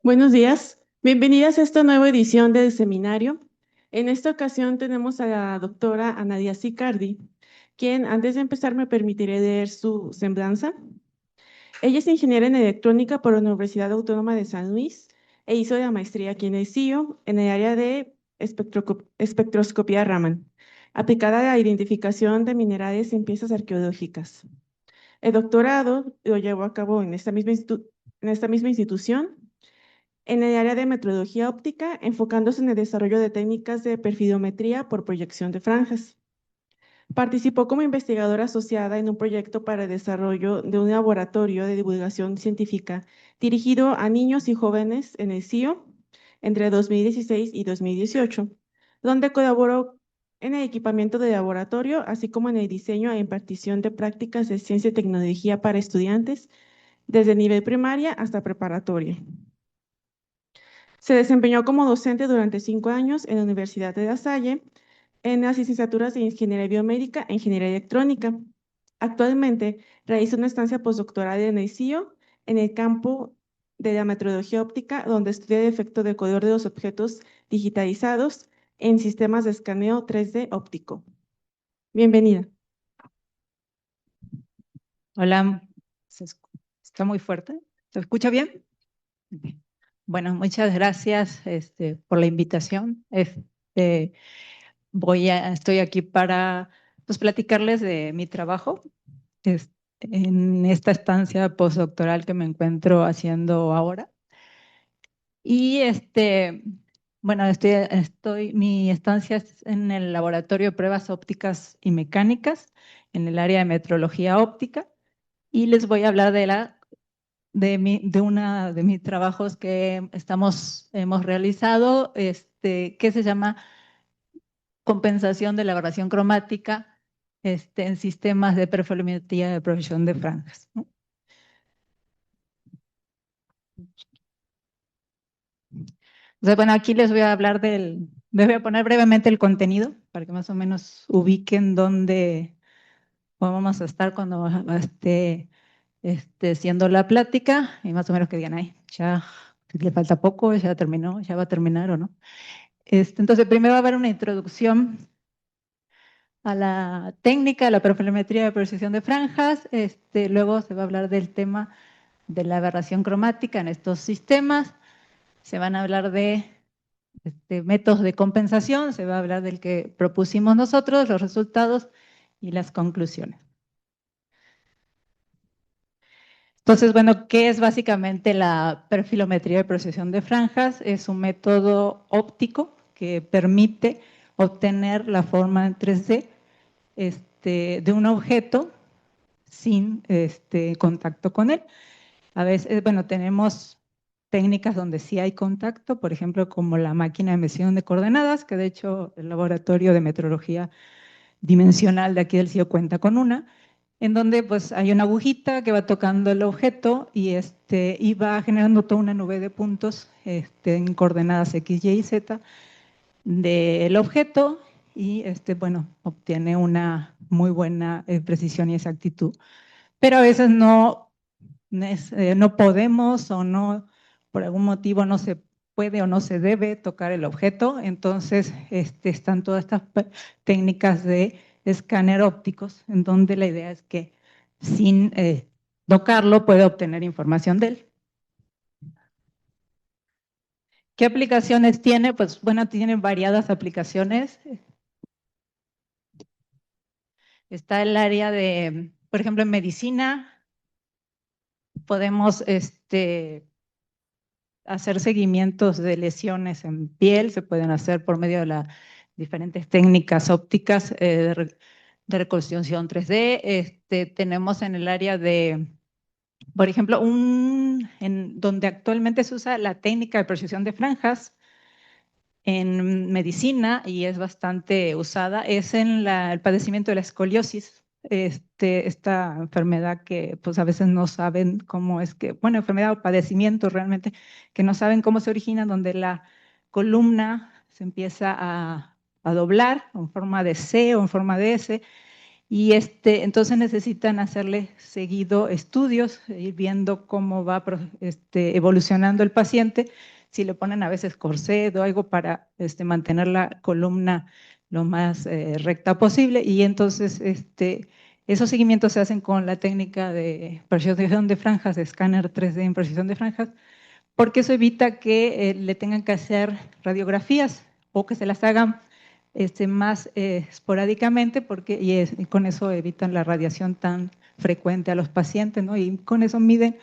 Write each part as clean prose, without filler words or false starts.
Buenos días, bienvenidas a esta nueva edición del seminario. En esta ocasión tenemos a la doctora Anadia Sicardi, quien antes de empezar me permitiré leer su semblanza. Ella es ingeniera en electrónica por la Universidad Autónoma de San Luis e hizo la maestría aquí en el CIO en el área de espectroscopía Raman, aplicada a la identificación de minerales en piezas arqueológicas. El doctorado lo llevó a cabo en esta misma institución en el área de metrología óptica, enfocándose en el desarrollo de técnicas de perfilometría por proyección de franjas. Participó como investigadora asociada en un proyecto para el desarrollo de un laboratorio de divulgación científica dirigido a niños y jóvenes en el CIO entre 2016 y 2018, donde colaboró en el equipamiento de laboratorio, así como en el diseño e impartición de prácticas de ciencia y tecnología para estudiantes desde nivel primaria hasta preparatoria. Se desempeñó como docente durante 5 años en la Universidad de La Salle, en las licenciaturas de Ingeniería Biomédica e Ingeniería Electrónica. Actualmente realiza una estancia postdoctoral en el CIO, en el campo de la metrología óptica, donde estudia el efecto de color de los objetos digitalizados en sistemas de escaneo 3D óptico. Bienvenida. Hola, ¿está muy fuerte? ¿Se escucha bien? Ok. Bueno, muchas gracias por la invitación. Estoy aquí para pues, platicarles de mi trabajo en esta estancia postdoctoral que me encuentro haciendo ahora. Y bueno, mi estancia es en el Laboratorio de Pruebas Ópticas y Mecánicas, en el área de metrología óptica, y les voy a hablar de una de mis trabajos que hemos realizado, que se llama compensación de la aberración cromática en sistemas de perfilometría de provisión de franjas, ¿no? Entonces, bueno, aquí les voy a les voy a poner brevemente el contenido para que más o menos ubiquen dónde vamos a estar cuando esté siendo la plática y más o menos que digan, ay, ya le falta poco, ya terminó, ya va a terminar o no. Entonces, primero va a haber una introducción a la técnica de la perfilometría de precisión de franjas. Luego se va a hablar del tema de la aberración cromática en estos sistemas. Se van a hablar de métodos de compensación, se va a hablar del que propusimos nosotros, los resultados y las conclusiones. Entonces, bueno, ¿qué es básicamente la perfilometría de precisión de franjas? Es un método óptico que permite obtener la forma en 3D de un objeto sin contacto con él. A veces, bueno, tenemos técnicas donde sí hay contacto, por ejemplo, como la máquina de medición de coordenadas, que de hecho el laboratorio de metrología dimensional de aquí del CIO cuenta con una, en donde pues hay una agujita que va tocando el objeto y va generando toda una nube de puntos en coordenadas X, Y y Z del objeto y bueno, obtiene una muy buena precisión y exactitud. Pero a veces no podemos o no, por algún motivo no se puede o no se debe tocar el objeto, entonces están todas estas técnicas de escáner ópticos, en donde la idea es que sin tocarlo puede obtener información de él. ¿Qué aplicaciones tiene? Pues bueno, tiene variadas aplicaciones. Está el área de, por ejemplo, en medicina, podemos hacer seguimientos de lesiones en piel, se pueden hacer por medio de las diferentes técnicas ópticas de reconstrucción 3D. Tenemos en el área de, por ejemplo, donde actualmente se usa la técnica de precisión de franjas en medicina y es bastante usada, es en el padecimiento de la escoliosis. Esta enfermedad que pues a veces no saben cómo es que, bueno, enfermedad o padecimiento realmente, que no saben cómo se origina, donde la columna se empieza a doblar en forma de C o en forma de S, Y entonces necesitan hacerle seguido estudios, ir viendo cómo va evolucionando el paciente, si le ponen a veces corset o algo para mantener la columna lo más recta posible. Y entonces esos seguimientos se hacen con la técnica de precisión de franjas, de escáner 3D en precisión de franjas, porque eso evita que le tengan que hacer radiografías o que se las hagan más esporádicamente, y con eso evitan la radiación tan frecuente a los pacientes, ¿no? Y con eso miden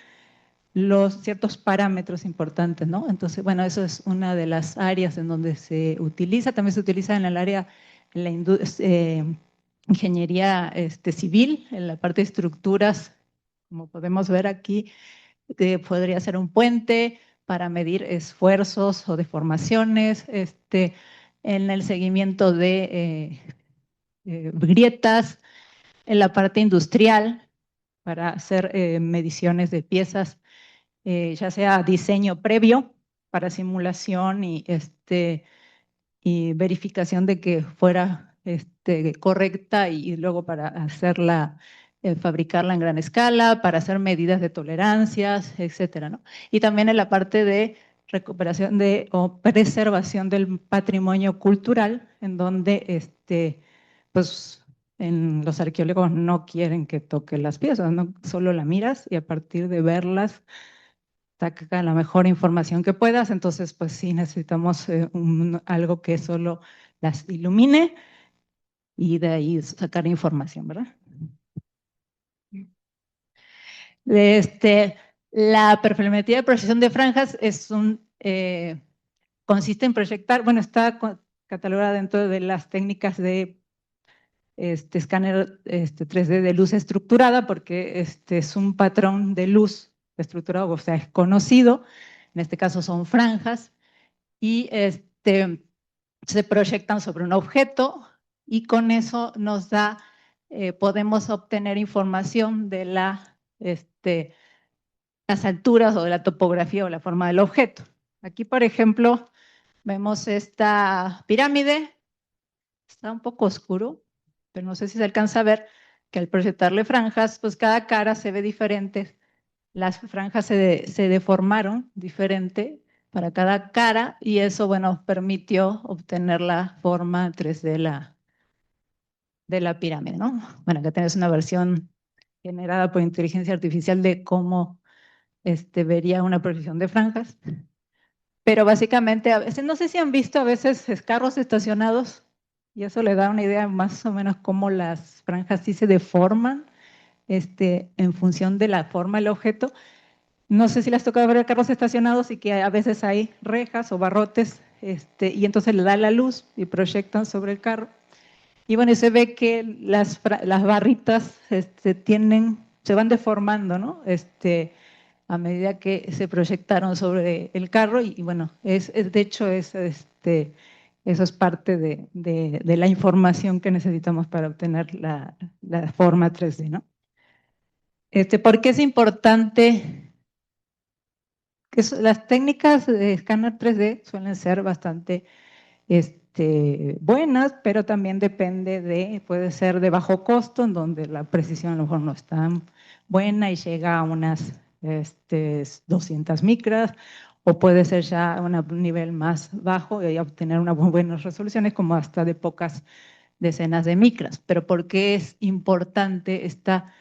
los ciertos parámetros importantes, ¿no? Entonces, bueno, eso es una de las áreas en donde se utiliza. También se utiliza en el área, en la ingeniería civil, en la parte de estructuras, como podemos ver aquí, podría ser un puente para medir esfuerzos o deformaciones, en el seguimiento de grietas, en la parte industrial para hacer mediciones de piezas, ya sea diseño previo para simulación y verificación de que fuera correcta, y luego para hacerla, fabricarla en gran escala, para hacer medidas de tolerancias, etcétera, ¿no? Y también en la parte de recuperación o preservación del patrimonio cultural, en donde pues los arqueólogos no quieren que toque las piezas, ¿no? Solo la miras y a partir de verlas saca la mejor información que puedas. Entonces, pues sí, necesitamos algo que solo las ilumine y de ahí sacar información, ¿verdad? La perfilometría de precisión de franjas consiste en proyectar, bueno, está catalogada dentro de las técnicas de escáner 3D de luz estructurada, porque es un patrón de luz estructurado, o sea, es conocido. En este caso son franjas, y se proyectan sobre un objeto, y con eso nos da, podemos obtener información de las alturas o de la topografía o la forma del objeto. Aquí, por ejemplo, vemos esta pirámide. Está un poco oscuro, pero no sé si se alcanza a ver que al proyectarle franjas, pues cada cara se ve diferente. Las franjas se deformaron diferente para cada cara, y eso, bueno, permitió obtener la forma 3D de la pirámide, ¿no? Bueno, acá tenés una versión generada por inteligencia artificial de cómo vería una proyección de franjas. Pero básicamente, a veces, no sé si han visto a veces carros estacionados, y eso le da una idea más o menos cómo las franjas sí se deforman en función de la forma del objeto. No sé si les toca ver carros estacionados y que a veces hay rejas o barrotes, y entonces le da la luz y proyectan sobre el carro. Y bueno, se ve que las barritas se van deformando, ¿no? A medida que se proyectaron sobre el carro, y bueno, de hecho eso es parte de la información que necesitamos para obtener la forma 3D, ¿no? ¿Por qué es importante? Las técnicas de escáner 3D suelen ser bastante buenas, pero también puede ser de bajo costo, en donde la precisión a lo mejor no es tan buena y llega a unas 200 micras, o puede ser ya a un nivel más bajo y obtener unas buenas resoluciones, como hasta de pocas decenas de micras. Pero ¿por qué es importante esta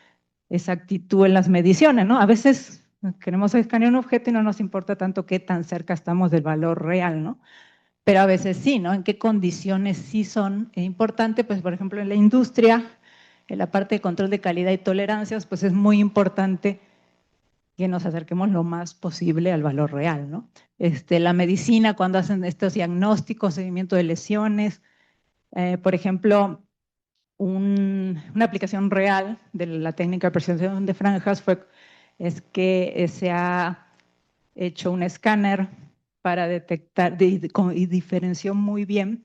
exactitud en las mediciones, ¿no? A veces queremos escanear un objeto y no nos importa tanto qué tan cerca estamos del valor real, ¿no? Pero a veces sí, ¿no? ¿En qué condiciones sí son importantes? Pues, por ejemplo, en la industria, en la parte de control de calidad y tolerancias, pues es muy importante que nos acerquemos lo más posible al valor real, ¿no? La medicina, cuando hacen estos diagnósticos, seguimiento de lesiones, por ejemplo, una aplicación real de la técnica de precisión de franjas es que se ha hecho un escáner para detectar y diferenció muy bien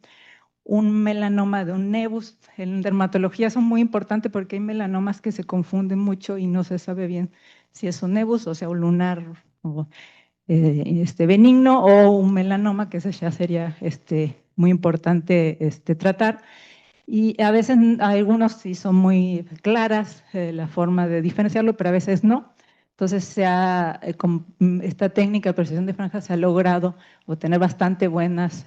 un melanoma de un nevus. En dermatología son muy importantes porque hay melanomas que se confunden mucho y no se sabe bien si es un nevus, o sea, un lunar o, benigno, o un melanoma, que ese ya sería muy importante tratar. Y a veces algunos sí son muy claras la forma de diferenciarlo, pero a veces no. Entonces, con esta técnica de percepción de franjas se ha logrado obtener bastante buenas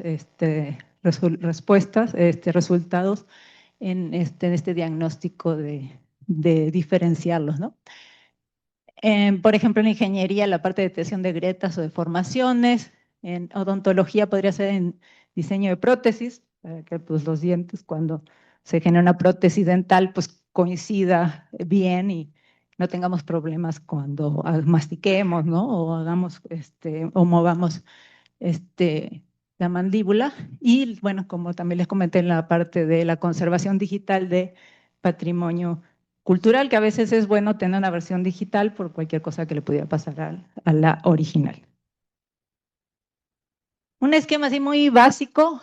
respuestas, resultados en este diagnóstico de diferenciarlos, ¿no? Por ejemplo, en ingeniería, la parte de detección de grietas o deformaciones. En odontología podría ser en diseño de prótesis, para que pues, los dientes, cuando se genera una prótesis dental, pues coincida bien y no tengamos problemas cuando mastiquemos, ¿no? O hagamos, o movamos la mandíbula. Y bueno, como también les comenté en la parte de la conservación digital de patrimonio cultural, que a veces es bueno tener una versión digital por cualquier cosa que le pudiera pasar a la original. Un esquema así muy básico,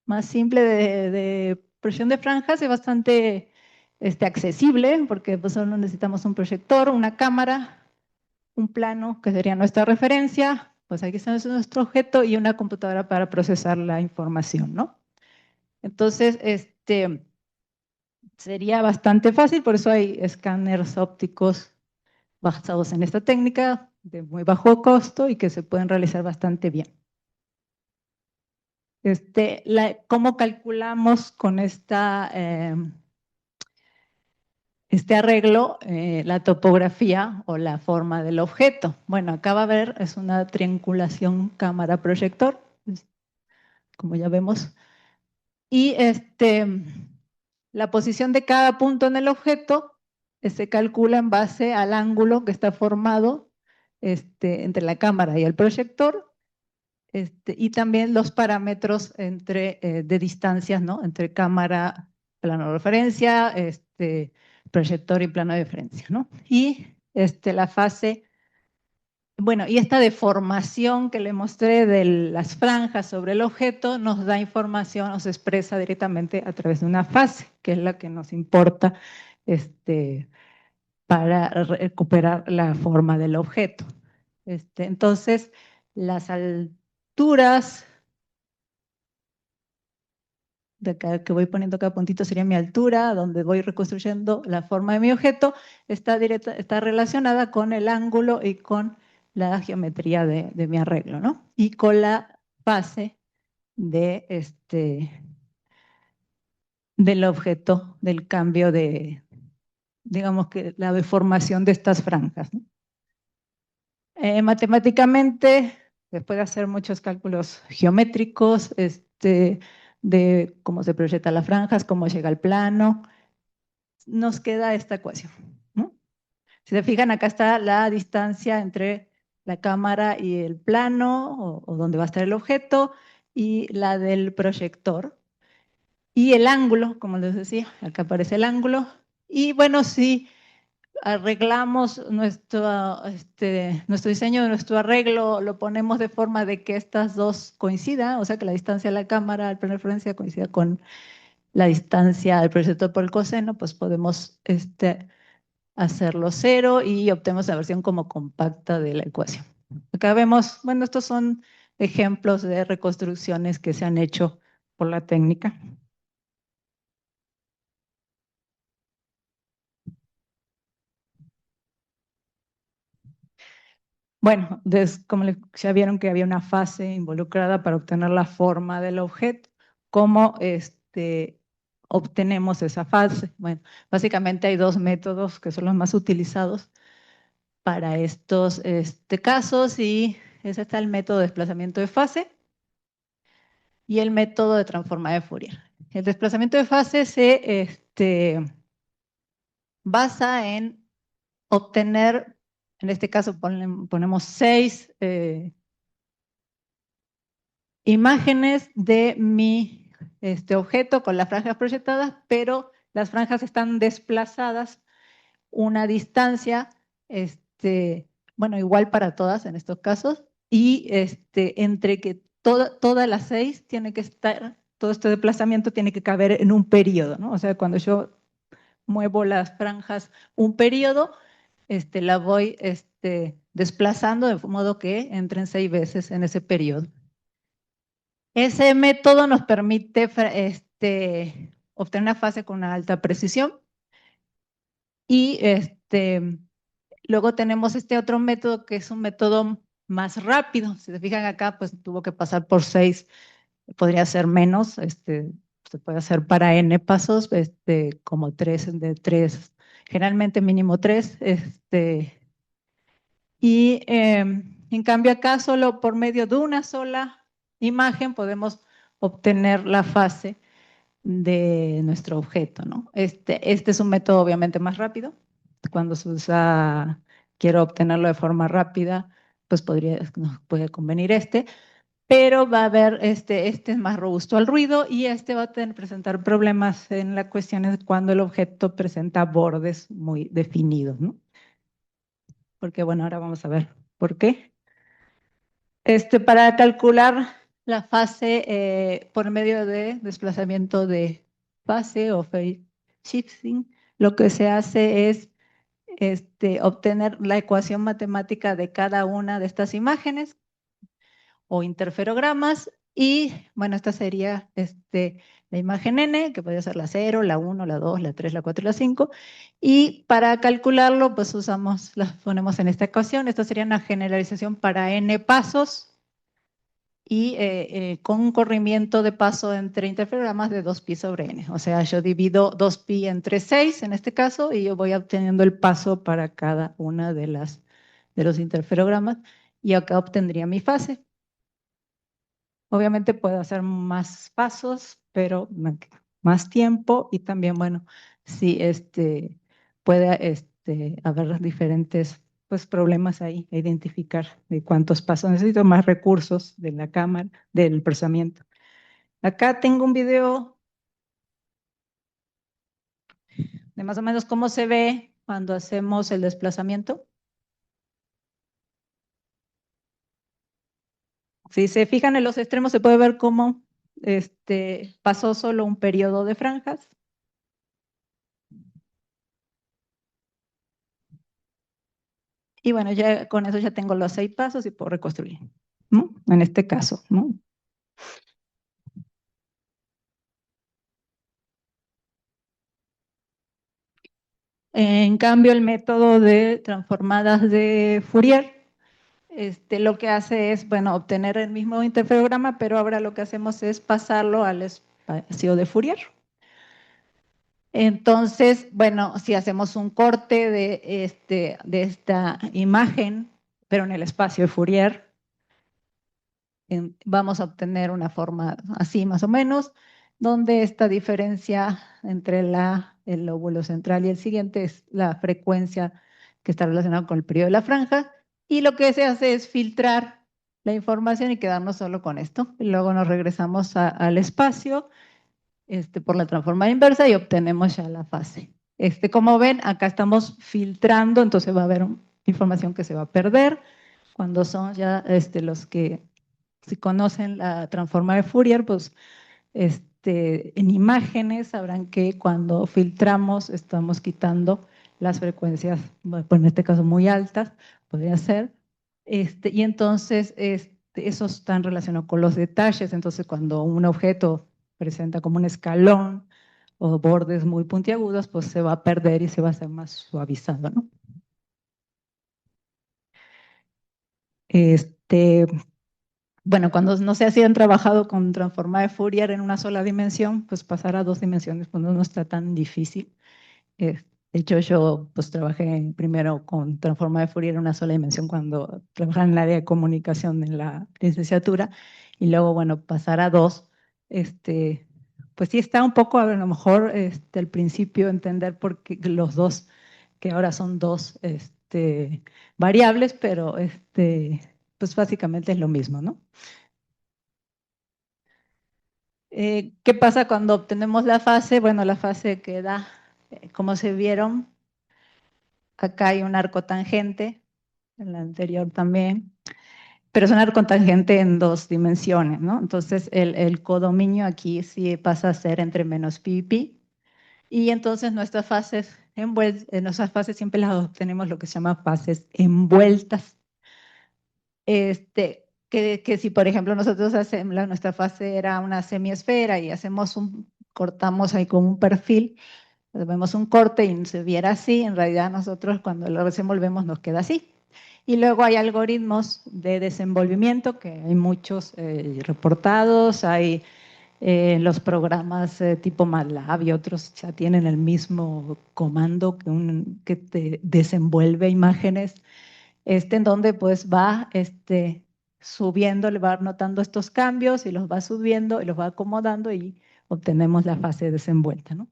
más simple de proyección de franjas, es bastante accesible, porque pues solo necesitamos un proyector, una cámara, un plano, que sería nuestra referencia, pues aquí está nuestro objeto, y una computadora para procesar la información, ¿no? Entonces, sería bastante fácil, por eso hay escáneres ópticos basados en esta técnica de muy bajo costo y que se pueden realizar bastante bien. ¿Cómo calculamos con este arreglo la topografía o la forma del objeto? Bueno, acá va a ver, es una triangulación cámara-proyector, como ya vemos. Y la posición de cada punto en el objeto se calcula en base al ángulo que está formado entre la cámara y el proyector, y también los parámetros de distancias, ¿no? Entre cámara, plano de referencia, proyector y plano de referencia, ¿no? Y la fase, bueno, y esta deformación que le mostré de las franjas sobre el objeto nos da información, nos expresa directamente a través de una fase, que es la que nos importa para recuperar la forma del objeto. Entonces, las alturas de acá, que voy poniendo cada puntito sería mi altura, donde voy reconstruyendo la forma de mi objeto, está relacionada con el ángulo y con la geometría de mi arreglo, ¿no? Y con la fase del objeto, del cambio digamos que la deformación de estas franjas, ¿no? Matemáticamente, después de hacer muchos cálculos geométricos, de cómo se proyectan las franjas, cómo llega al plano, nos queda esta ecuación, ¿no? Si se fijan, acá está la distancia entre la cámara y el plano, o donde va a estar el objeto, y la del proyector. Y el ángulo, como les decía, acá aparece el ángulo. Y bueno, si arreglamos nuestro diseño de nuestro arreglo, lo ponemos de forma de que estas dos coincidan, o sea, que la distancia de la cámara al plano de referencia coincida con la distancia del proyector por el coseno, pues podemos hacerlo cero y obtenemos la versión como compacta de la ecuación. Acá vemos, bueno, estos son ejemplos de reconstrucciones que se han hecho por la técnica. Bueno, como ya vieron que había una fase involucrada para obtener la forma del objeto, ¿cómo obtenemos esa fase? Bueno, básicamente hay dos métodos que son los más utilizados para estos casos, y ese está el método de desplazamiento de fase y el método de transformada de Fourier. El desplazamiento de fase se basa en obtener, en este caso ponemos 6 imágenes de mi objeto con las franjas proyectadas, pero las franjas están desplazadas una distancia, bueno, igual para todas en estos casos, y entre que todas las 6 tiene que estar, todo este desplazamiento tiene que caber en un periodo, ¿no? O sea, cuando yo muevo las franjas un periodo, la voy desplazando de modo que entren 6 veces en ese periodo. Ese método nos permite obtener una fase con una alta precisión. Y luego tenemos este otro método que es un método más rápido. Si se fijan acá, pues tuvo que pasar por 6, podría ser menos, se puede hacer para n pasos, como 3 de 3, generalmente mínimo 3, y en cambio acá solo por medio de una sola imagen podemos obtener la fase de nuestro objeto, ¿no? Este es un método obviamente más rápido. Cuando se usa, quiero obtenerlo de forma rápida, pues nos puede convenir pero va a haber, este es más robusto al ruido y este va a presentar problemas en la cuestión de cuando el objeto presenta bordes muy definidos, ¿no? Porque bueno, ahora vamos a ver por qué. Para calcular la fase por medio de desplazamiento de fase o phase shifting, lo que se hace es obtener la ecuación matemática de cada una de estas imágenes o interferogramas y bueno, esta sería la imagen n, que podría ser la 0, la 1, la 2, la 3, la 4 y la 5. Y para calcularlo, pues las ponemos en esta ecuación. Esta sería una generalización para n pasos y con un corrimiento de paso entre interferogramas de 2pi sobre n. O sea, yo divido 2pi entre 6 en este caso y yo voy obteniendo el paso para cada una de los interferogramas y acá obtendría mi fase. Obviamente puedo hacer más pasos, pero más tiempo y también, bueno, sí, puede haber diferentes pues, problemas ahí, identificar de cuántos pasos. Necesito más recursos de la cámara, del procesamiento. Acá tengo un video de más o menos cómo se ve cuando hacemos el desplazamiento. Si se fijan en los extremos, se puede ver cómo pasó solo un periodo de franjas. Y bueno, ya con eso ya tengo los 6 pasos y puedo reconstruir, ¿no? En este caso, ¿no? En cambio, el método de transformadas de Fourier, lo que hace es, bueno, obtener el mismo interferograma, pero ahora lo que hacemos es pasarlo al espacio de Fourier. Entonces, bueno, si hacemos un corte de esta imagen, pero en el espacio de Fourier, vamos a obtener una forma así más o menos, donde esta diferencia entre el lóbulo central y el siguiente es la frecuencia que está relacionada con el periodo de la franja, y lo que se hace es filtrar la información y quedarnos solo con esto. Y luego nos regresamos al espacio por la transformada inversa y obtenemos ya la fase. Como ven, acá estamos filtrando, entonces va a haber información que se va a perder cuando son ya los que si conocen la transformada de Fourier, pues en imágenes sabrán que cuando filtramos estamos quitando las frecuencias, bueno, en este caso muy altas, podría ser, y entonces eso está relacionado con los detalles, entonces cuando un objeto presenta como un escalón o bordes muy puntiagudos, pues se va a perder y se va a hacer más suavizado, ¿no? Bueno, cuando no se hacían trabajado con transformada de Fourier en una sola dimensión, pues pasar a 2 dimensiones cuando no está tan difícil. De hecho, yo pues trabajé primero con transformada de Fourier en una sola dimensión cuando trabajaba en el área de comunicación en la licenciatura y luego, bueno, pasar a 2, pues sí está un poco a lo mejor al principio entender por qué los dos, que ahora son dos variables, pero pues básicamente es lo mismo, ¿no? ¿Qué pasa cuando obtenemos la fase? Bueno, la fase queda, como se vieron, acá hay un arco tangente, en la anterior también, pero es un arco tangente en 2 dimensiones, ¿no? Entonces el codominio aquí sí pasa a ser entre menos pi y pi, y entonces nuestras fases siempre las obtenemos lo que se llama fases envueltas. Que si por ejemplo nosotros hacemos, nuestra fase era una semiesfera y hacemos un cortamos ahí con un perfil, vemos un corte y se viera así, en realidad nosotros cuando lo desenvolvemos nos queda así. Y luego hay algoritmos de desenvolvimiento, que hay muchos reportados, hay los programas tipo MATLAB y otros ya tienen el mismo comando que te desenvuelve imágenes, en donde pues va subiendo, le va notando estos cambios y los va subiendo y los va acomodando y obtenemos la fase desenvuelta, ¿no?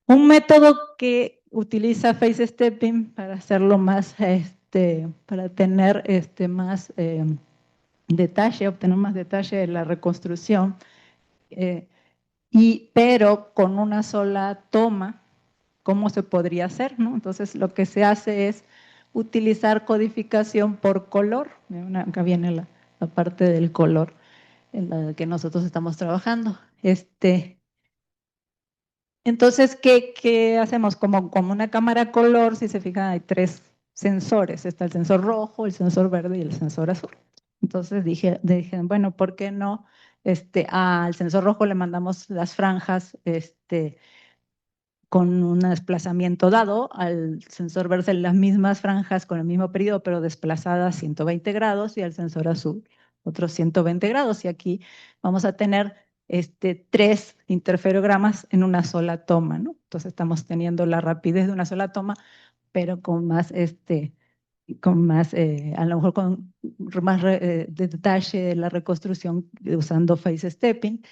Un método que utiliza Phase Stepping para hacerlo más, para tener más detalle, obtener más detalle de la reconstrucción, eh, pero con una sola toma, ¿cómo se podría hacer, no? Entonces, lo que se hace es utilizar codificación por color. Acá viene la parte del color en la que nosotros estamos trabajando. Entonces, ¿qué hacemos? Como una cámara color, si se fijan, hay tres sensores. Está el sensor rojo, el sensor verde y el sensor azul. Entonces dije bueno, ¿por qué no? Al sensor rojo le mandamos las franjas con un desplazamiento dado, al sensor verde las mismas franjas con el mismo periodo, pero desplazadas 120 grados, y al sensor azul otros 120 grados. Y aquí vamos a tener tres interferogramas en una sola toma, ¿no? Entonces estamos teniendo la rapidez de una sola toma, pero con más, a lo mejor con más de detalle de la reconstrucción usando phase stepping.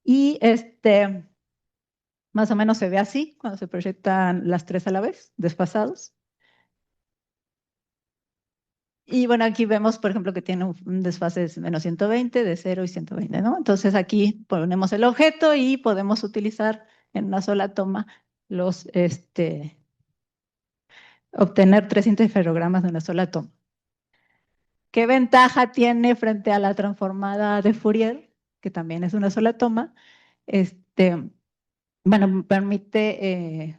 Y más o menos se ve así cuando se proyectan las tres a la vez, desfasados. Y bueno, aquí vemos, por ejemplo, que tiene un desfase de menos 120, de 0 y 120, ¿no? Entonces aquí ponemos el objeto y podemos utilizar en una sola toma obtener tres interferogramas de una sola toma. ¿Qué ventaja tiene frente a la transformada de Fourier, que también es una sola toma? Bueno, permite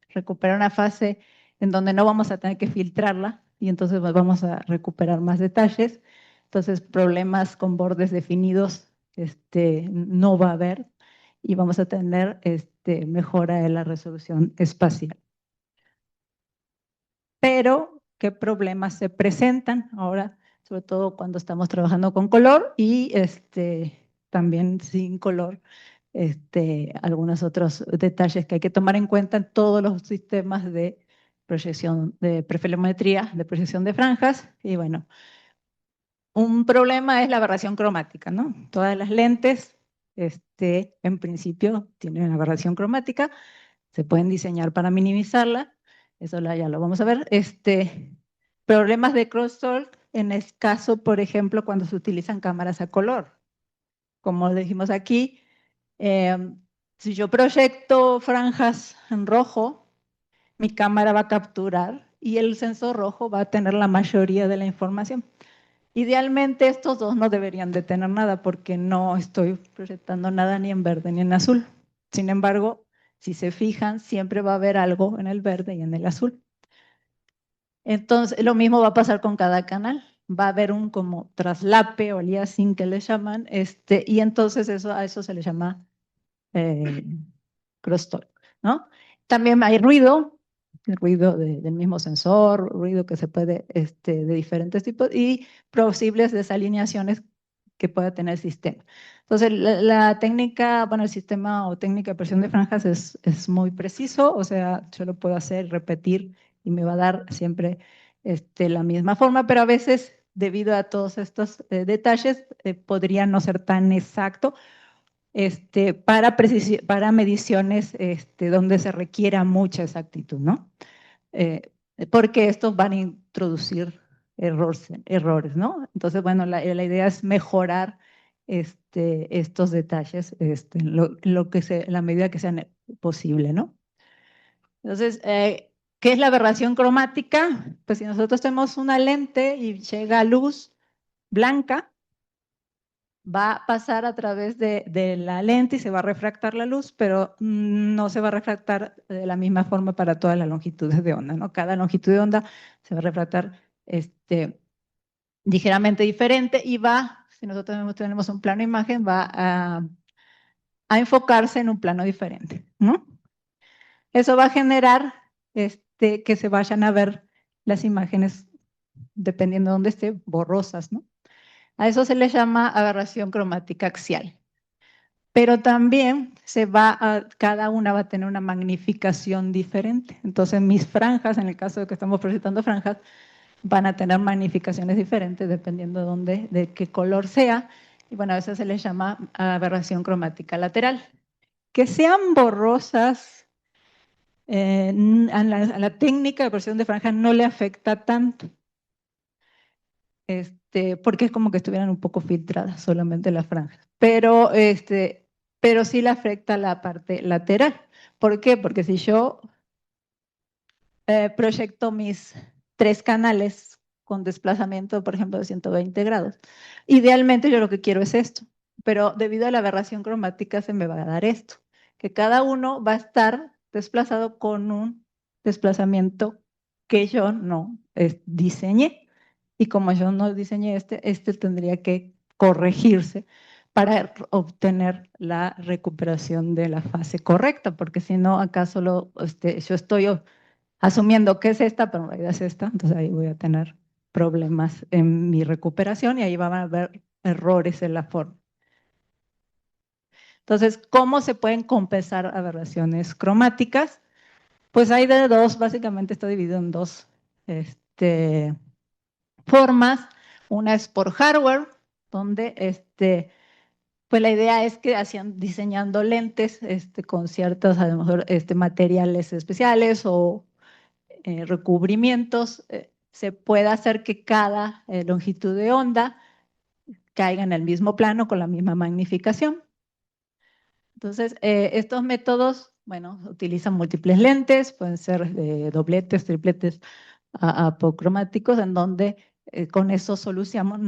recuperar una fase en donde no vamos a tener que filtrarla y entonces vamos a recuperar más detalles. Entonces, problemas con bordes definidos no va a haber y vamos a tener mejora de la resolución espacial. Pero, ¿qué problemas se presentan ahora? Sobre todo cuando estamos trabajando con color y también sin color. Algunos otros detalles que hay que tomar en cuenta en todos los sistemas de proyección de profilometría, de proyección de franjas. Y bueno, un problema es la aberración cromática, ¿no? Todas las lentes, en principio, tienen una aberración cromática, se pueden diseñar para minimizarla, eso ya lo vamos a ver. Problemas de crosstalk en el caso, por ejemplo, cuando se utilizan cámaras a color. Como dijimos aquí, si yo proyecto franjas en rojo, mi cámara va a capturar y el sensor rojo va a tener la mayoría de la información. Idealmente estos dos no deberían de tener nada porque no estoy proyectando nada ni en verde ni en azul. Sin embargo, si se fijan, siempre va a haber algo en el verde y en el azul. Entonces, lo mismo va a pasar con cada canal. Va a haber un como traslape o aliasing que le llaman, y entonces a eso se le llama crosstalk, ¿no? También hay ruido, el ruido del mismo sensor, ruido que se puede, de diferentes tipos, y posibles desalineaciones que pueda tener el sistema. Entonces, la técnica, bueno, el sistema o técnica de presión de franjas es muy preciso, o sea, yo lo puedo hacer, repetir, y me va a dar siempre la misma forma, pero a veces, debido a todos estos detalles, podría no ser tan exacto, para mediciones donde se requiera mucha exactitud, ¿no? Porque estos van a introducir errores, ¿no? Entonces, bueno, la idea es mejorar estos detalles en la medida que sea posible, ¿no? Entonces, ¿qué es la aberración cromática? Pues si nosotros tenemos una lente y llega luz blanca, va a pasar a través de la lente y se va a refractar la luz, pero no se va a refractar de la misma forma para todas las longitudes de onda, ¿no? Cada longitud de onda se va a refractar ligeramente diferente y va si nosotros tenemos un plano imagen, va a enfocarse en un plano diferente, ¿no? Eso va a generar que se vayan a ver las imágenes, dependiendo de dónde esté, borrosas, ¿no? A eso se le llama aberración cromática axial. Pero también cada una va a tener una magnificación diferente. Entonces, mis franjas, en el caso de que estamos proyectando franjas, van a tener magnificaciones diferentes dependiendo de qué color sea. Y bueno, a veces se les llama aberración cromática lateral. Que sean borrosas, a la técnica de proyección de franjas no le afecta tanto. Porque es como que estuvieran un poco filtradas solamente las franjas. Pero sí le afecta la parte lateral. ¿Por qué? Porque si yo proyecto mis 3 canales con desplazamiento, por ejemplo, de 120 grados, idealmente yo lo que quiero es esto, pero debido a la aberración cromática se me va a dar esto, que cada uno va a estar desplazado con un desplazamiento que yo no diseñé. Y como yo no diseñé este tendría que corregirse para obtener la recuperación de la fase correcta, porque si no, acá solo yo estoy asumiendo que es esta, pero en realidad es esta, entonces ahí voy a tener problemas en mi recuperación y ahí van a haber errores en la forma. Entonces, ¿cómo se pueden compensar aberraciones cromáticas? Pues hay de dos, básicamente está dividido en dos formas. Una es por hardware, donde pues la idea es que hacían diseñando lentes con ciertos, a lo mejor, materiales especiales o recubrimientos, se puede hacer que cada longitud de onda caiga en el mismo plano con la misma magnificación. Entonces, estos métodos, bueno, utilizan múltiples lentes, pueden ser dobletes, tripletes, apocromáticos, en donde con eso solucionamos,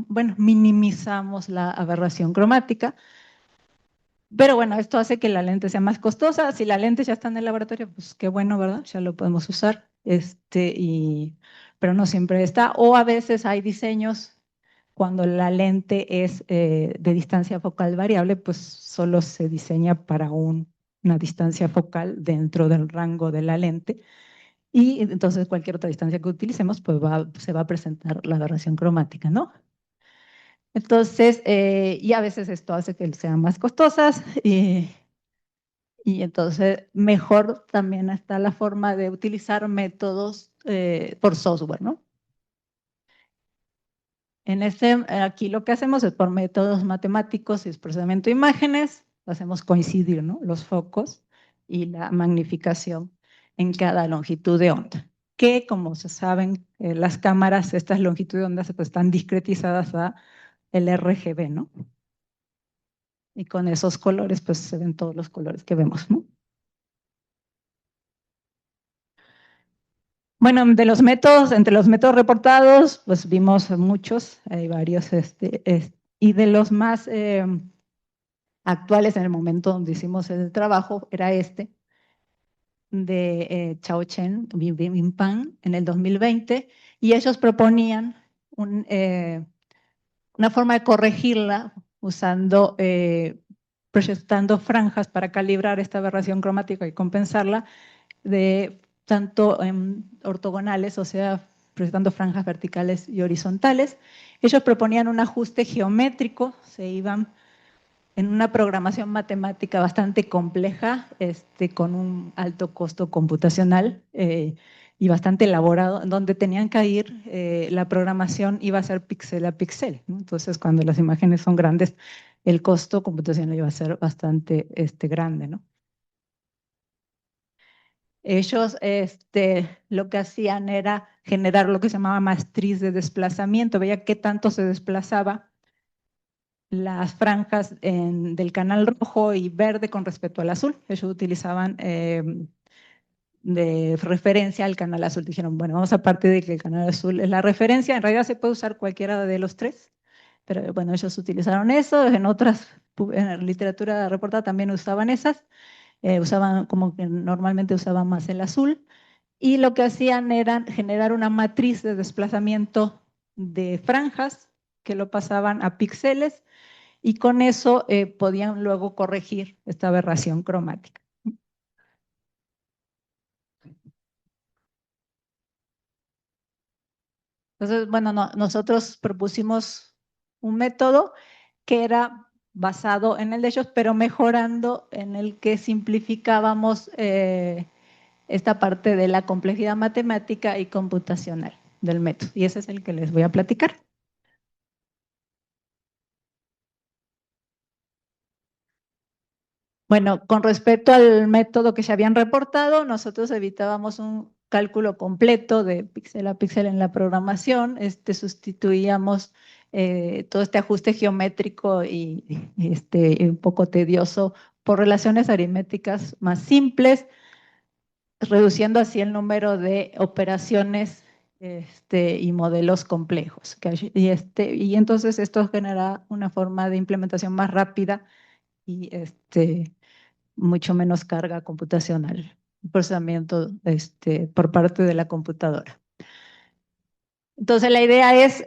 bueno, minimizamos la aberración cromática. Pero bueno, esto hace que la lente sea más costosa. Si la lente ya está en el laboratorio, pues qué bueno, ¿verdad? Ya lo podemos usar. Pero no siempre está. O a veces hay diseños cuando la lente es de distancia focal variable, pues solo se diseña para una distancia focal dentro del rango de la lente. Y entonces cualquier otra distancia que utilicemos, pues se va a presentar la aberración cromática, ¿no? Entonces, y a veces esto hace que sean más costosas y entonces mejor también está la forma de utilizar métodos por software, ¿no? Aquí lo que hacemos es por métodos matemáticos y procesamiento de imágenes, hacemos coincidir, ¿no?, los focos y la magnificación en cada longitud de onda. Que, como se saben, las cámaras, estas longitudes de onda pues, están discretizadas a el RGB, ¿no? Y con esos colores, pues se ven todos los colores que vemos, ¿no? Bueno, entre los métodos reportados, pues vimos muchos, hay varios, y de los más actuales en el momento donde hicimos el trabajo, era de Chao Chen, Bing Pan, en el 2020, y ellos proponían una forma de corregirla usando, proyectando franjas para calibrar esta aberración cromática y compensarla, de tanto ortogonales, o sea, proyectando franjas verticales y horizontales. Ellos proponían un ajuste geométrico, se iban en una programación matemática bastante compleja, con un alto costo computacional y bastante elaborado, donde tenían que ir, la programación iba a ser píxel a píxel, ¿no? Entonces, cuando las imágenes son grandes, el costo computacional iba a ser bastante grande, ¿no? Ellos lo que hacían era generar lo que se llamaba matriz de desplazamiento, veía qué tanto se desplazaba las franjas del canal rojo y verde con respecto al azul. Ellos utilizaban de referencia al canal azul. Dijeron, bueno, vamos a partir de que el canal azul es la referencia. En realidad se puede usar cualquiera de los tres, pero bueno, ellos utilizaron eso. En en literatura reportada también usaban esas. Usaban como que normalmente usaban más el azul. Y lo que hacían era generar una matriz de desplazamiento de franjas que lo pasaban a píxeles y con eso podían luego corregir esta aberración cromática. Entonces, bueno, nosotros propusimos un método que era basado en el de ellos, pero mejorando en el que simplificábamos esta parte de la complejidad matemática y computacional del método. Y ese es el que les voy a platicar. Bueno, con respecto al método que se habían reportado, nosotros evitábamos un cálculo completo de píxel a píxel en la programación, sustituíamos todo este ajuste geométrico y un poco tedioso por relaciones aritméticas más simples, reduciendo así el número de operaciones y modelos complejos. Y entonces esto genera una forma de implementación más rápida y mucho menos carga computacional, procesamiento por parte de la computadora. Entonces la idea es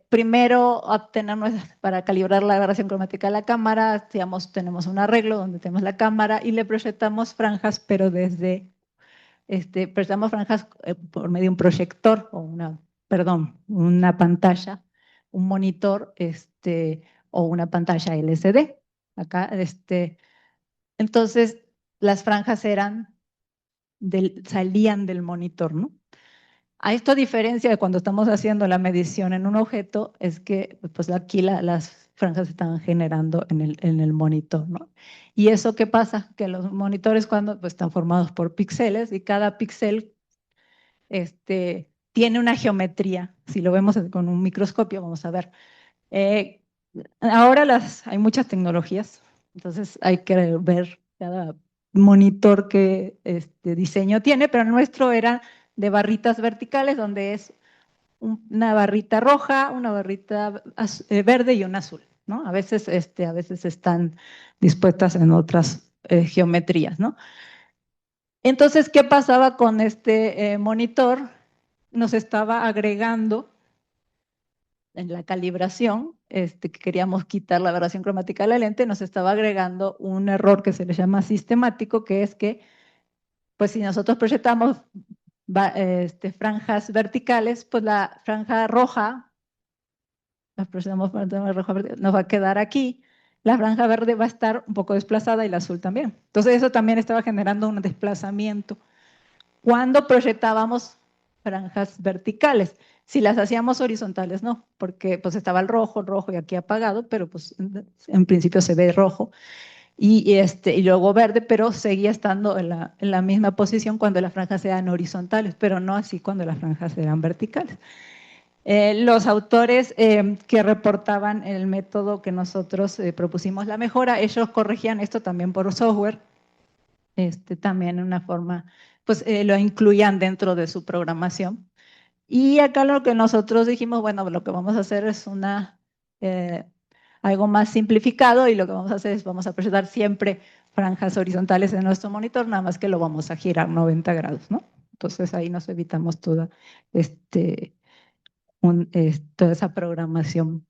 primero obtener para calibrar la aberración cromática de la cámara, digamos, tenemos un arreglo donde tenemos la cámara y le proyectamos franjas, pero proyectamos franjas por medio de un proyector o una pantalla, un monitor o una pantalla LCD. Acá, entonces, las franjas salían del monitor, ¿no? A esto, a diferencia de cuando estamos haciendo la medición en un objeto, es que pues aquí las franjas se están generando en el monitor, ¿no? ¿Y eso qué pasa? Que los monitores cuando pues, están formados por píxeles y cada píxel tiene una geometría. Si lo vemos con un microscopio, vamos a ver. Ahora hay muchas tecnologías, entonces hay que ver cada monitor que diseño tiene, pero el nuestro era de barritas verticales, donde es una barrita roja, una barrita verde y una azul, ¿no? A veces están dispuestas en otras geometrías, ¿no? Entonces, ¿qué pasaba con este monitor? Nos estaba agregando en la calibración, que queríamos quitar la aberración cromática de la lente, nos estaba agregando un error que se le llama sistemático, que es que, pues si nosotros proyectamos franjas verticales, pues la franja roja, nos va a quedar aquí, la franja verde va a estar un poco desplazada y la azul también. Entonces eso también estaba generando un desplazamiento cuando proyectábamos franjas verticales. Si las hacíamos horizontales, no, porque pues estaba el rojo y aquí apagado, pero pues en principio se ve rojo y luego verde, pero seguía estando en la misma posición cuando las franjas eran horizontales, pero no así cuando las franjas eran verticales. Los autores que reportaban el método que nosotros propusimos la mejora, ellos corregían esto también por software, también en una forma, pues lo incluían dentro de su programación. Y acá lo que nosotros dijimos, bueno, lo que vamos a hacer es algo más simplificado y lo que vamos a hacer es vamos a proyectar siempre franjas horizontales en nuestro monitor, nada más que lo vamos a girar 90 grados, ¿no? Entonces ahí nos evitamos toda, toda esa programación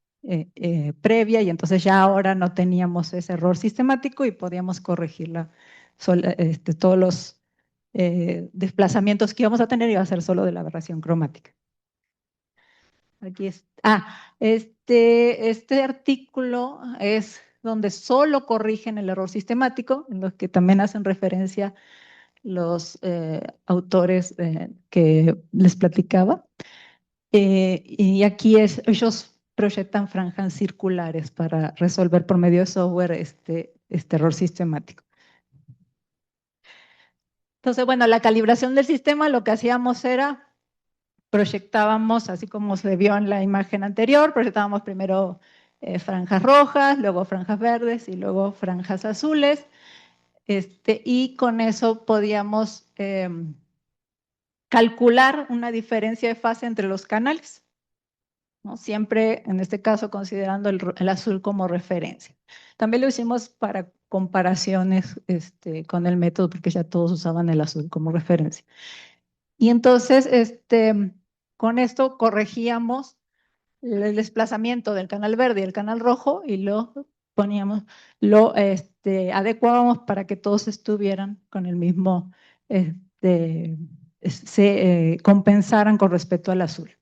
previa y entonces ya ahora no teníamos ese error sistemático y podíamos corregirla todos los desplazamientos que íbamos a tener iba a ser solo de la aberración cromática. Aquí este artículo es donde solo corrigen el error sistemático, en los que también hacen referencia los autores que les platicaba. Y aquí ellos proyectan franjas circulares para resolver por medio de software este error sistemático. Entonces, bueno, la calibración del sistema lo que hacíamos era proyectábamos, así como se vio en la imagen anterior, proyectábamos primero franjas rojas, luego franjas verdes y luego franjas azules. Y con eso podíamos calcular una diferencia de fase entre los canales, ¿no? Siempre, en este caso, considerando el azul como referencia. También lo hicimos para comparaciones con el método, porque ya todos usaban el azul como referencia. Y entonces, con esto corregíamos el desplazamiento del canal verde y el canal rojo y lo poníamos, lo adecuábamos para que todos estuvieran con el mismo, se compensaran con respecto al azul.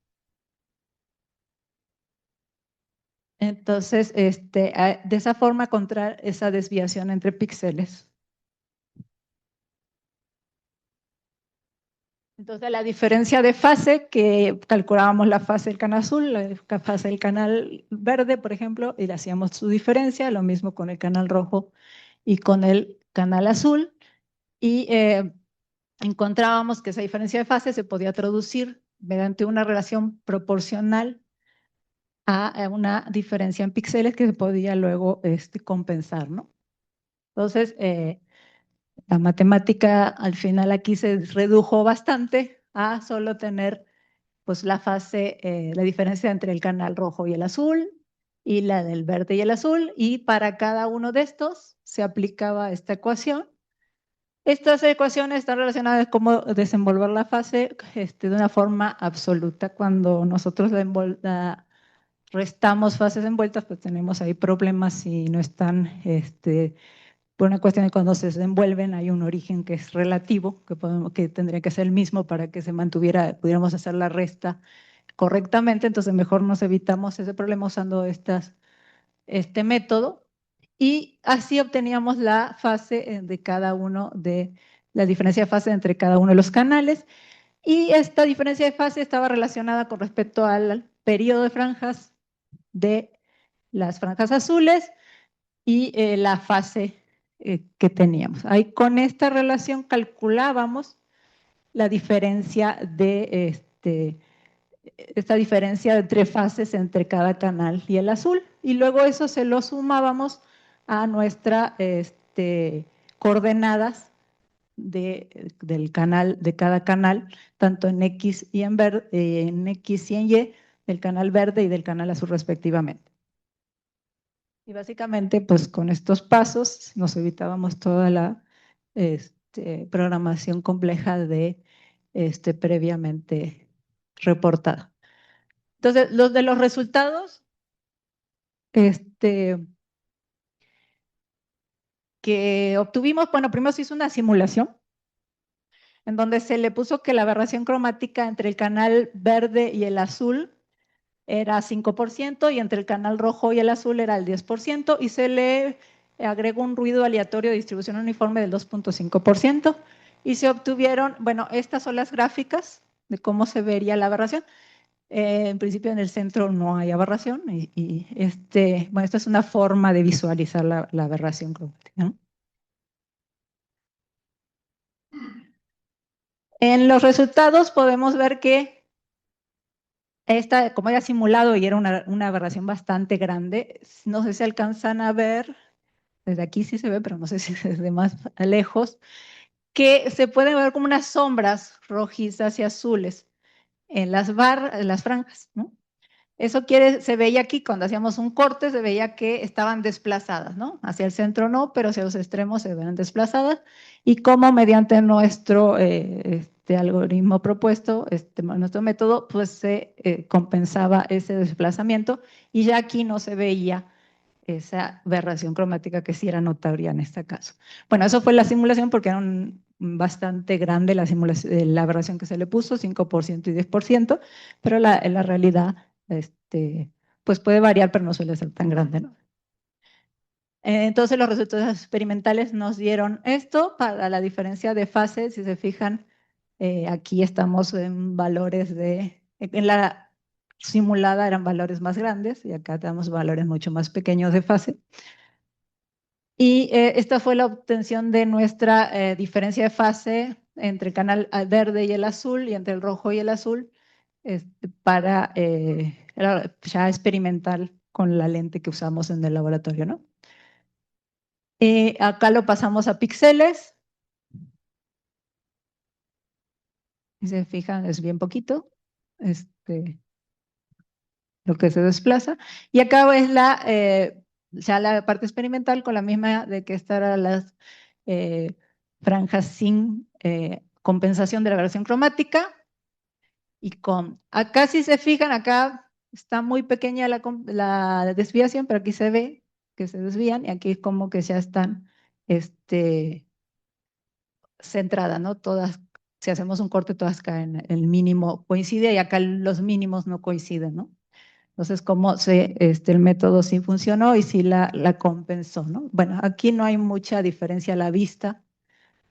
Entonces, de esa forma encontrar esa desviación entre píxeles. Entonces, la diferencia de fase, que calculábamos la fase del canal azul, la fase del canal verde, por ejemplo, y le hacíamos su diferencia, lo mismo con el canal rojo y con el canal azul, y encontrábamos que esa diferencia de fase se podía traducir mediante una relación proporcional a una diferencia en píxeles que se podía luego compensar, ¿no? Entonces, la matemática al final aquí se redujo bastante a solo tener pues la fase, la diferencia entre el canal rojo y el azul y la del verde y el azul, y para cada uno de estos se aplicaba esta ecuación. Estas ecuaciones están relacionadas con cómo desenvolver la fase de una forma absoluta. Cuando nosotros restamos fases envueltas, pues tenemos ahí problemas si no están por una cuestión de cuando se desenvuelven hay un origen que es relativo, que tendría que ser el mismo para que se mantuviera, pudiéramos hacer la resta correctamente, entonces mejor nos evitamos ese problema usando este método y así obteníamos la fase de cada uno de la diferencia de fase entre cada uno de los canales y esta diferencia de fase estaba relacionada con respecto al periodo de franjas de las franjas azules y la fase que teníamos. Ahí con esta relación calculábamos la diferencia de esta diferencia entre fases entre cada canal y el azul. Y luego eso se lo sumábamos a nuestras coordenadas del canal, de cada canal, tanto en X y en X y en Y, del canal verde y del canal azul respectivamente. Y básicamente, pues con estos pasos nos evitábamos toda la programación compleja de previamente reportada. Entonces, los de los resultados que obtuvimos, bueno, primero se hizo una simulación en donde se le puso que la aberración cromática entre el canal verde y el azul era 5% y entre el canal rojo y el azul era el 10% y se le agregó un ruido aleatorio de distribución uniforme del 2.5% y se obtuvieron, bueno, estas son las gráficas de cómo se vería la aberración. En principio en el centro no hay aberración y bueno, esta es una forma de visualizar la aberración cromática, ¿no? En los resultados podemos ver que esta, como era simulado y era una aberración bastante grande, no sé si alcanzan a ver, desde aquí sí se ve, pero no sé si desde más lejos, que se pueden ver como unas sombras rojizas y azules en en las franjas, ¿no? Eso se veía aquí cuando hacíamos un corte, se veía que estaban desplazadas, ¿no? Hacia el centro no, pero hacia los extremos se ven desplazadas. Y cómo mediante nuestro algoritmo propuesto, nuestro método, pues se compensaba ese desplazamiento y ya aquí no se veía esa aberración cromática que sí era notoria en este caso. Bueno, eso fue la simulación porque era bastante grande la aberración que se le puso, 5% y 10%, pero en la realidad pues puede variar, pero no suele ser tan grande, ¿no? Entonces los resultados experimentales nos dieron esto para la diferencia de fase, si se fijan, aquí estamos en valores en la simulada eran valores más grandes y acá tenemos valores mucho más pequeños de fase. Y esta fue la obtención de nuestra diferencia de fase entre el canal verde y el azul y entre el rojo y el azul para ya experimental con la lente que usamos en el laboratorio, ¿no? Acá lo pasamos a píxeles. Si se fijan, es bien poquito lo que se desplaza. Y acá es ya la parte experimental con la misma de que estarán las franjas sin compensación de la aberración cromática. Y acá si se fijan, acá está muy pequeña la desviación, pero aquí se ve que se desvían y aquí como que ya están centradas, ¿no? Todas, si hacemos un corte, todas caen, el mínimo coincide y acá los mínimos no coinciden, ¿no? Entonces, el método sí funcionó y sí la compensó, ¿no? Bueno, aquí no hay mucha diferencia a la vista,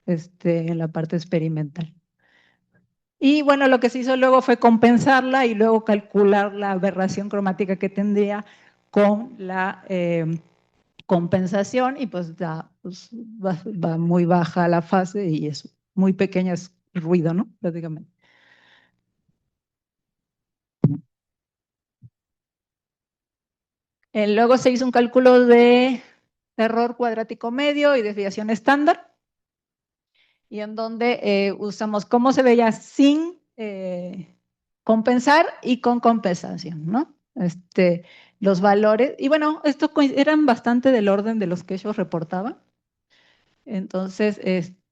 en la parte experimental. Y bueno, lo que se hizo luego fue compensarla y luego calcular la aberración cromática que tendría con la compensación y pues, va muy baja la fase y es muy pequeña, es ruido, ¿no? Prácticamente. Luego se hizo un cálculo de error cuadrático medio y desviación estándar, y en donde usamos cómo se veía sin compensar y con compensación, ¿no? Los valores, y bueno, estos eran bastante del orden de los que ellos reportaban. Entonces,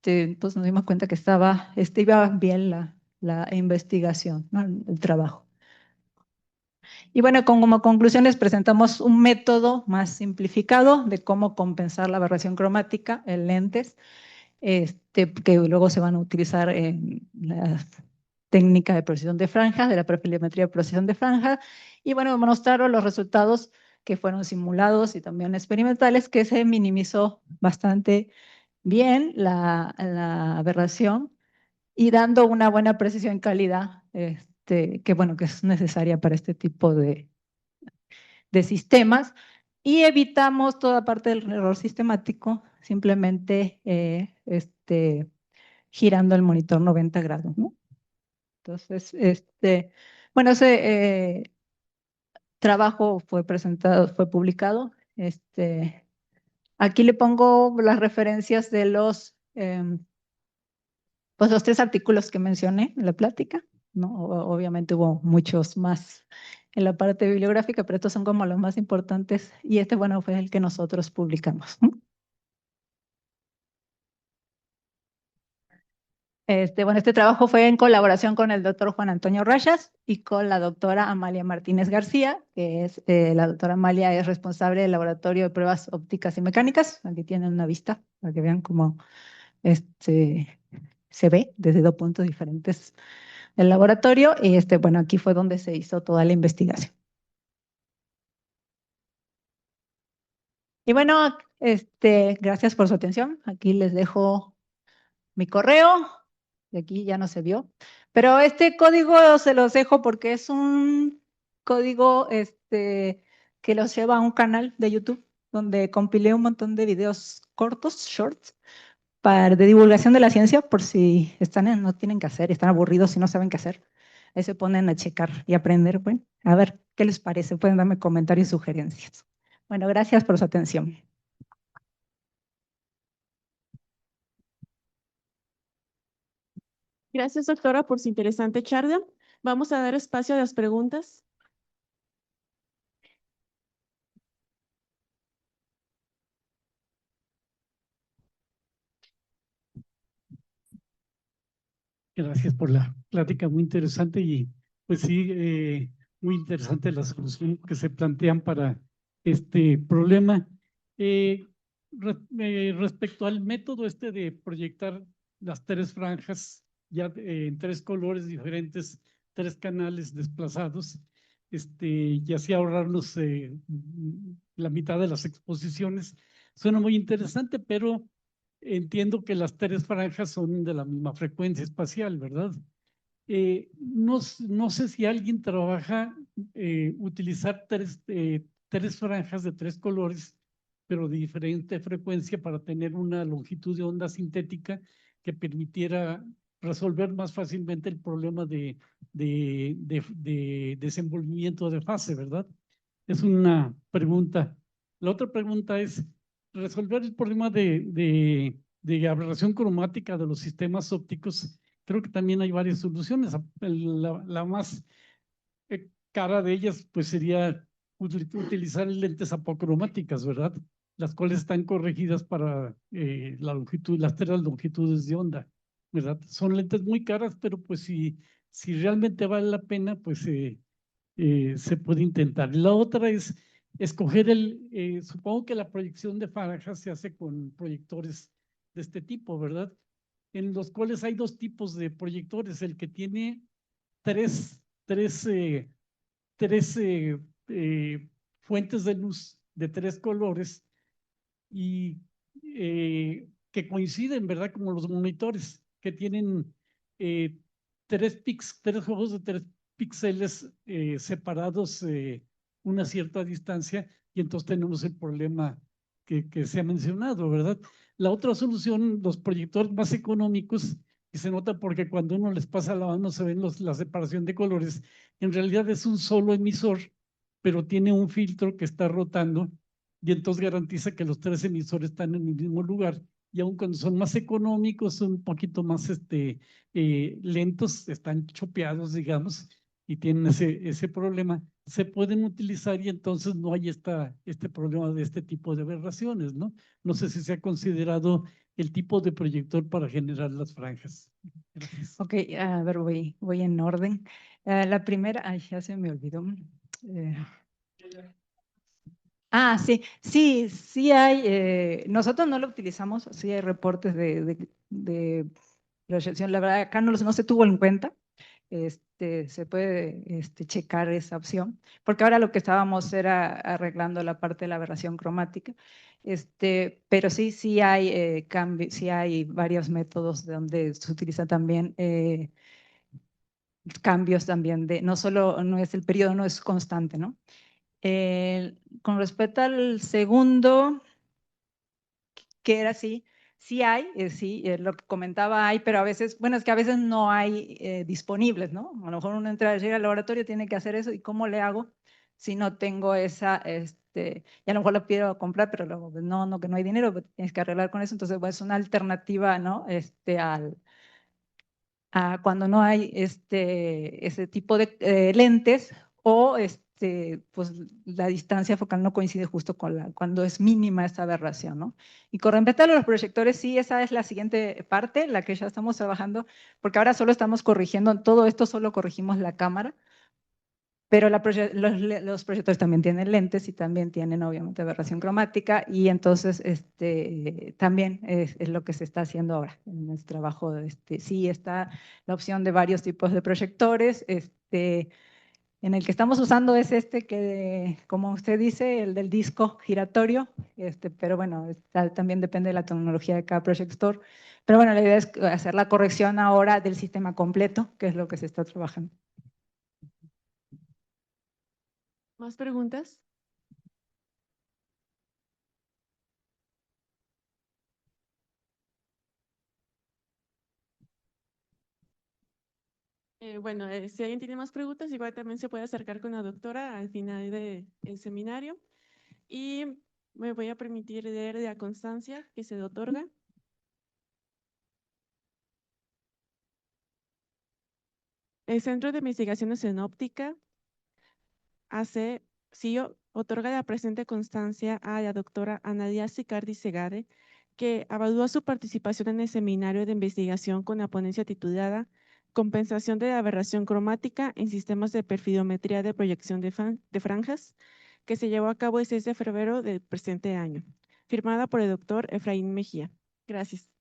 pues nos dimos cuenta que iba bien la investigación, ¿no? El trabajo. Y bueno, como conclusiones presentamos un método más simplificado de cómo compensar la aberración cromática en lentes, que luego se van a utilizar en la técnica de precisión de franjas, de la profilometría de precisión de franjas. Y bueno, mostraron los resultados que fueron simulados y también experimentales, que se minimizó bastante bien la aberración y dando una buena precisión y calidad, que bueno, que es necesaria para este tipo de sistemas, y evitamos toda parte del error sistemático, simplemente girando el monitor 90 grados, ¿no? Entonces, bueno, ese trabajo fue presentado, fue publicado. Aquí le pongo las referencias de pues los 3 artículos que mencioné en la plática, ¿no? Obviamente hubo muchos más en la parte bibliográfica, pero estos son como los más importantes y bueno, fue el que nosotros publicamos, ¿no? Bueno, este trabajo fue en colaboración con el doctor Juan Antonio Rayas y con la doctora Amalia Martínez García, que es, la doctora Amalia es responsable del laboratorio de pruebas ópticas y mecánicas. Aquí tienen una vista para que vean cómo se ve desde 2 puntos diferentes del laboratorio. Y bueno, aquí fue donde se hizo toda la investigación. Y bueno, gracias por su atención. Aquí les dejo mi correo, de aquí ya no se vio, pero este código se los dejo porque es un código que los lleva a un canal de YouTube donde compilé un montón de videos cortos, shorts, de divulgación de la ciencia, por si no tienen que hacer, están aburridos y no saben qué hacer. Ahí se ponen a checar y aprender. Bueno, a ver qué les parece, pueden darme comentarios y sugerencias. Bueno, gracias por su atención. Gracias, doctora, por su interesante charla. Vamos a dar espacio a las preguntas. Gracias por la plática, muy interesante y pues sí, muy interesante la solución que se plantean para este problema. Respecto al método de proyectar las 3 franjas ya en 3 colores diferentes, 3 canales desplazados, y así ahorrarnos la mitad de las exposiciones, suena muy interesante, pero entiendo que las 3 franjas son de la misma frecuencia espacial, ¿verdad? No sé si alguien trabaja utilizar 3 franjas de 3 colores, pero de diferente frecuencia para tener una longitud de onda sintética que permitiera resolver más fácilmente el problema de desenvolvimiento de fase, ¿verdad? Es una pregunta. La otra pregunta es, resolver el problema de aberración cromática de los sistemas ópticos. Creo que también hay varias soluciones. La más cara de ellas pues sería utilizar lentes apocromáticas, ¿verdad? Las cuales están corregidas para las 3 longitudes de onda, ¿verdad? Son lentes muy caras, pero pues si realmente vale la pena, pues se puede intentar. La otra es escoger supongo que la proyección de franjas se hace con proyectores de este tipo, ¿verdad? En los cuales hay dos tipos de proyectores, el que tiene tres fuentes de luz de tres colores y que coinciden, ¿verdad? Como los monitores que tienen tres juegos de 3 píxeles separados una cierta distancia y entonces tenemos el problema que se ha mencionado, ¿verdad? La otra solución, los proyectores más económicos, y se nota porque cuando uno les pasa la mano se ven la separación de colores, en realidad es un solo emisor, pero tiene un filtro que está rotando y entonces garantiza que los tres emisores están en el mismo lugar. Y aun cuando son más económicos, son un poquito más lentos, están chopeados, digamos, y tienen ese problema, se pueden utilizar y entonces no hay este problema de este tipo de aberraciones, ¿no? No sé si se ha considerado el tipo de proyector para generar las franjas. Gracias. Ok, a ver, voy en orden. La primera, ay, ya se me olvidó. Sí hay, nosotros no lo utilizamos, sí hay reportes de proyección, la verdad acá no se tuvo en cuenta, se puede checar esa opción, porque ahora lo que estábamos era arreglando la parte de la aberración cromática, pero sí hay sí hay varios métodos donde se utiliza también cambios también no solo, no es el periodo, no es constante, ¿no? Con respecto al segundo, que era así, sí hay, lo que comentaba hay, pero a veces, bueno, es que a veces no hay disponibles, ¿no? A lo mejor uno llega al laboratorio, tiene que hacer eso, ¿y cómo le hago si no tengo y a lo mejor lo pido comprar, pero luego, pues, no, que no hay dinero, pues, tienes que arreglar con eso, entonces, pues, es una alternativa, ¿no? A cuando no hay ese tipo de lentes o pues la distancia focal no coincide justo con cuando es mínima esta aberración, ¿no? Y con respecto a los proyectores, sí, esa es la siguiente parte, la que ya estamos trabajando, porque ahora solo estamos corrigiendo, todo esto solo corregimos la cámara, pero los proyectores también tienen lentes y también tienen obviamente aberración cromática y entonces también es lo que se está haciendo ahora en el trabajo. Sí está la opción de varios tipos de proyectores, en el que estamos usando es que, como usted dice, el del disco giratorio, pero bueno, también depende de la tecnología de cada proyector. Pero bueno, la idea es hacer la corrección ahora del sistema completo, que es lo que se está trabajando. ¿Más preguntas? Bueno, si alguien tiene más preguntas, igual también se puede acercar con la doctora al final del seminario. Y me voy a permitir leer la constancia que se le otorga. El Centro de Investigaciones en Óptica CIO, otorga la presente constancia a la doctora Analia Sicardi Segade, que evalúa su participación en el seminario de investigación con la ponencia titulada Compensación de la aberración cromática en sistemas de perfilometría de proyección de franjas, que se llevó a cabo el 6 de febrero del presente año, firmada por el doctor Efraín Mejía. Gracias.